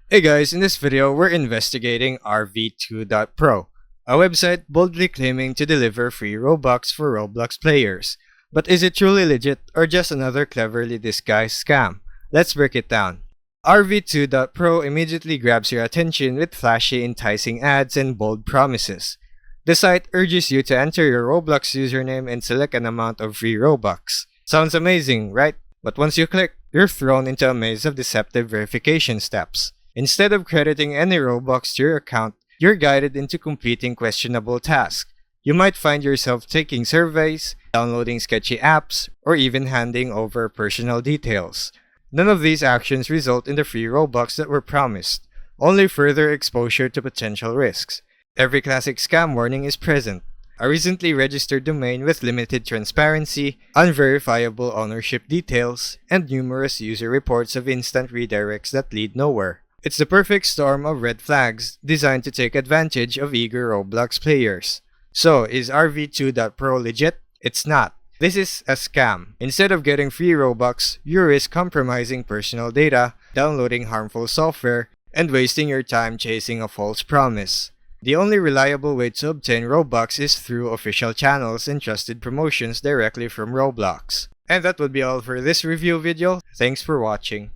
Hey guys, in this video, we're investigating RV2.pro, a website boldly claiming to deliver free Robux for Roblox players. But is it truly legit or just another cleverly disguised scam? Let's break it down. RV2.pro immediately grabs your attention with flashy, enticing ads and bold promises. The site urges you to enter your Roblox username and select an amount of free Robux. Sounds amazing, right? But once you click, you're thrown into a maze of deceptive verification steps. Instead of crediting any Robux to your account, you're guided into completing questionable tasks. You might find yourself taking surveys, downloading sketchy apps, or even handing over personal details. None of these actions result in the free Robux that were promised, only further exposure to potential risks. Every classic scam warning is present. A recently registered domain with limited transparency, unverifiable ownership details, and numerous user reports of instant redirects that lead nowhere. It's the perfect storm of red flags designed to take advantage of eager Roblox players. So, is RV2.pro legit? It's not. This is a scam. Instead of getting free Robux, you risk compromising personal data, downloading harmful software, and wasting your time chasing a false promise. The only reliable way to obtain Robux is through official channels and trusted promotions directly from Roblox. And that would be all for this review video. Thanks for watching.